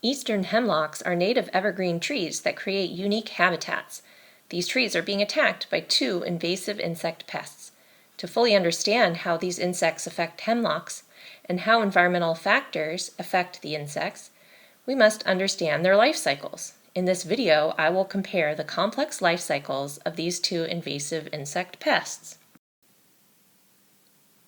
Eastern hemlocks are native evergreen trees that create unique habitats. These trees are being attacked by two invasive insect pests. To fully understand how these insects affect hemlocks and how environmental factors affect the insects, we must understand their life cycles. In this video, I will compare the complex life cycles of these two invasive insect pests.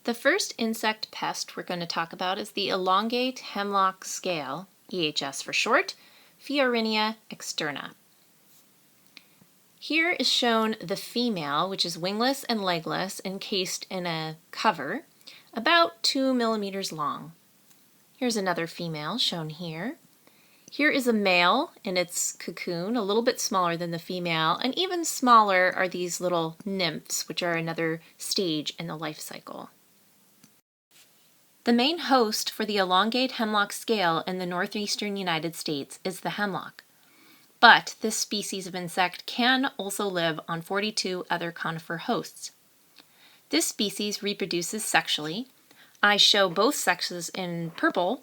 The first insect pest we're going to talk about is the elongate hemlock scale, EHS for short, Fiorinia externa. Here is shown the female, which is wingless and legless, encased in a cover, about 2 millimeters long. Here's another female shown here. Here is a male in its cocoon, a little bit smaller than the female, and even smaller are these little nymphs, which are another stage in the life cycle. The main host for the elongate hemlock scale in the northeastern United States is the hemlock. But this species of insect can also live on 42 other conifer hosts. This species reproduces sexually. I show both sexes in purple,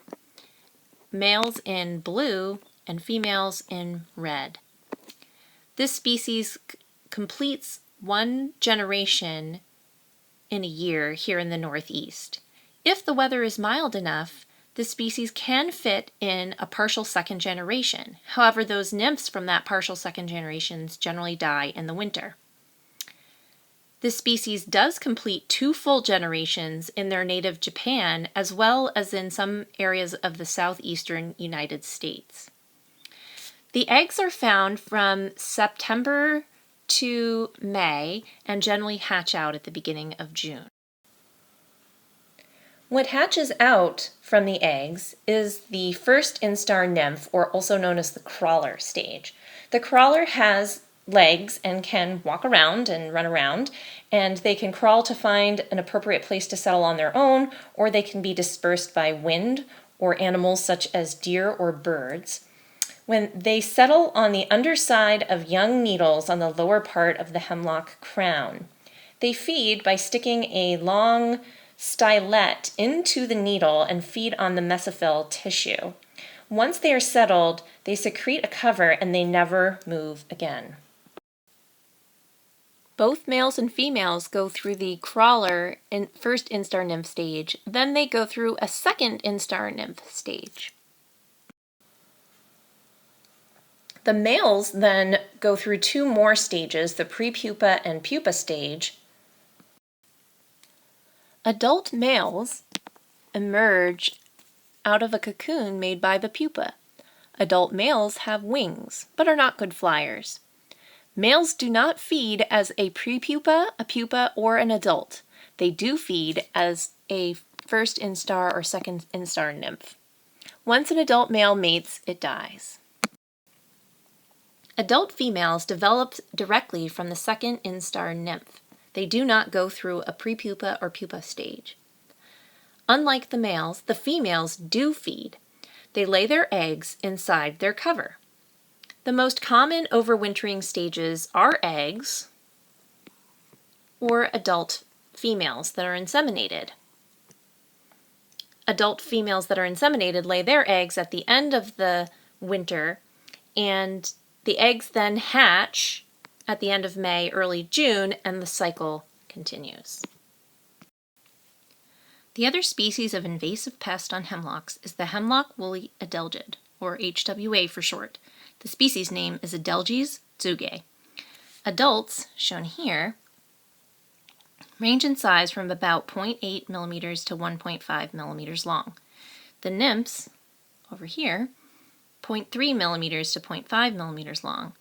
males in blue, and females in red. This species completes one generation in a year here in the Northeast. If the weather is mild enough, this species can fit in a partial second generation. However, those nymphs from that partial second generations generally die in the winter. This species does complete 2 full generations in their native Japan, as well as in some areas of the southeastern United States. The eggs are found from September to May and generally hatch out at the beginning of June. What hatches out from the eggs is the first instar nymph, or also known as the crawler stage. The crawler has legs and can walk around and run around, and they can crawl to find an appropriate place to settle on their own, or they can be dispersed by wind or animals such as deer or birds. When they settle on the underside of young needles on the lower part of the hemlock crown, they feed by sticking a long stylet into the needle and feed on the mesophyll tissue. Once they are settled, they secrete a cover and they never move again. Both males and females go through the crawler first instar nymph stage, then they go through a second instar nymph stage. The males then go through 2 more stages, the prepupa and pupa stage. Adult males emerge out of a cocoon made by the pupa. Adult males have wings, but are not good flyers. Males do not feed as a prepupa, a pupa, or an adult. They do feed as a first instar or second instar nymph. Once an adult male mates, it dies. Adult females develop directly from the second instar nymph. They do not go through a prepupa or pupa stage. Unlike the males, the females do feed. They lay their eggs inside their cover. The most common overwintering stages are eggs or adult females that are inseminated. Adult females that are inseminated lay their eggs at the end of the winter, and the eggs then hatch at the end of May, early June, and the cycle continues. The other species of invasive pest on hemlocks is the hemlock woolly adelgid, or HWA for short. The species name is Adelgis tsugae. Adults, shown here, range in size from about 0.8 millimeters to 1.5 millimeters long. The nymphs, over here, 0.3 millimeters to 0.5 millimeters long.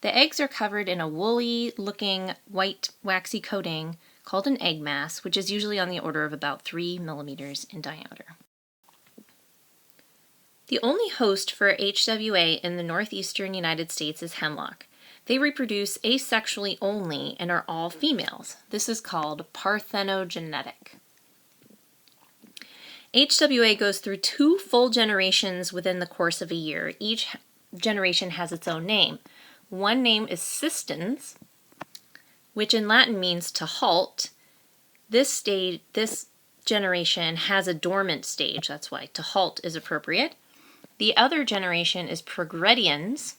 The eggs are covered in a woolly-looking white waxy coating called an egg mass, which is usually on the order of about 3 millimeters in diameter. The only host for HWA in the northeastern United States is hemlock. They reproduce asexually only and are all females. This is called parthenogenetic. HWA goes through 2 full generations within the course of a year. Each generation has its own name. One name is sistens, which in Latin means to halt. This generation has a dormant stage, that's why to halt is appropriate. The other generation is progrediens,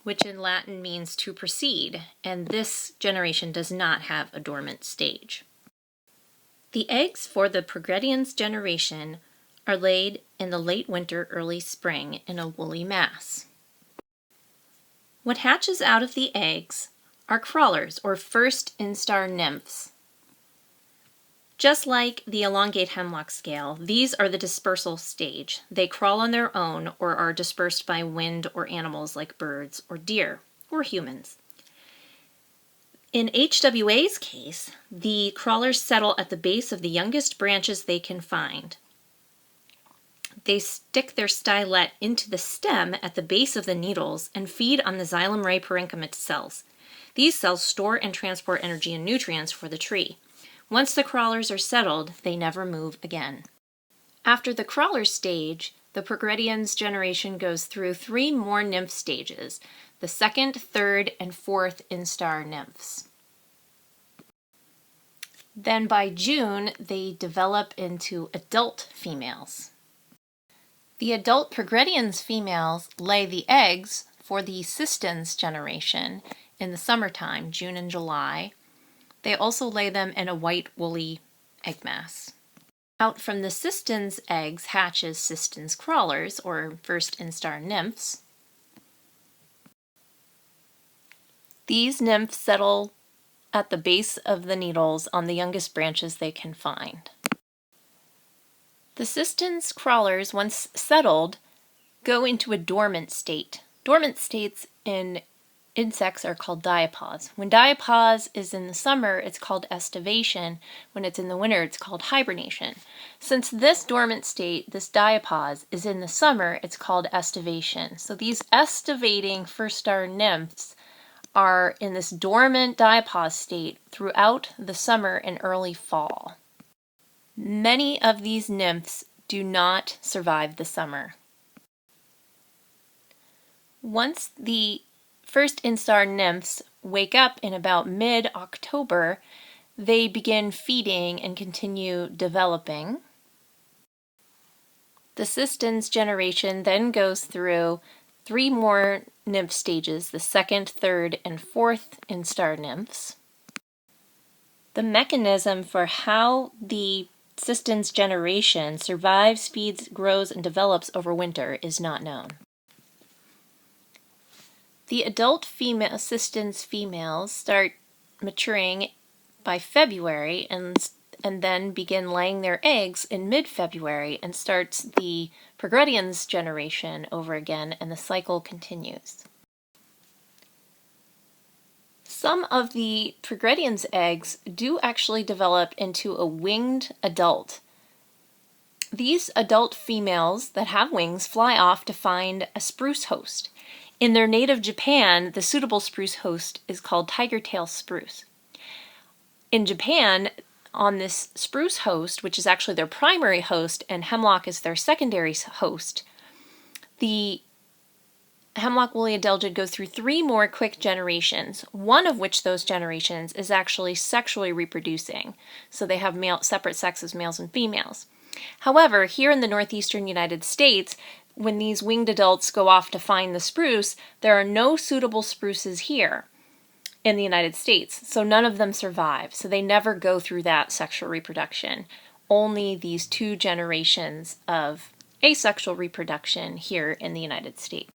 which in Latin means to proceed, and this generation does not have a dormant stage. The eggs for the progrediens generation are laid in the late winter, early spring in a woolly mass. What hatches out of the eggs are crawlers, or first instar nymphs. Just like the elongate hemlock scale, these are the dispersal stage. They crawl on their own or are dispersed by wind or animals like birds or deer or humans. In HWA's case, the crawlers settle at the base of the youngest branches they can find. They stick their stylet into the stem at the base of the needles and feed on the xylem ray parenchyma cells. These cells store and transport energy and nutrients for the tree. Once the crawlers are settled, they never move again. After the crawler stage, the progrediens generation goes through 3 more nymph stages, the second, third, and fourth instar nymphs. Then by June, they develop into adult females. The adult progrediens females lay the eggs for the sistens generation in the summertime, June and July. They also lay them in a white woolly egg mass. Out from the sistens eggs hatches sistens crawlers, or first instar nymphs. These nymphs settle at the base of the needles on the youngest branches they can find. The sistens crawlers, once settled, go into a dormant state. Dormant states in insects are called diapause. When diapause is in the summer, it's called estivation. When it's in the winter, it's called hibernation. Since this dormant state, this diapause, is in the summer, it's called estivation. So these estivating first star nymphs are in this dormant diapause state throughout the summer and early fall. Many of these nymphs do not survive the summer. Once the first instar nymphs wake up in about mid-October, they begin feeding and continue developing. The sistens generation then goes through 3 more nymph stages, the second, third, and fourth instar nymphs. The mechanism for how the sistens generation survives, feeds, grows, and develops over winter is not known. The adult female sistens females start maturing by February and then begin laying their eggs in mid-February, and starts the progrediens generation over again, and the cycle continues. Some of the progrediens eggs do actually develop into a winged adult. These adult females that have wings fly off to find a spruce host. In their native Japan, the suitable spruce host is called tiger-tail spruce. In Japan, on this spruce host, which is actually their primary host, and hemlock is their secondary host, the hemlock woolly adelgid goes through 3 more quick generations, one of which those generations is actually sexually reproducing. So they have separate sexes, males and females. However, here in the northeastern United States, when these winged adults go off to find the spruce, there are no suitable spruces here in the United States, so none of them survive. So they never go through that sexual reproduction. Only these 2 generations of asexual reproduction here in the United States.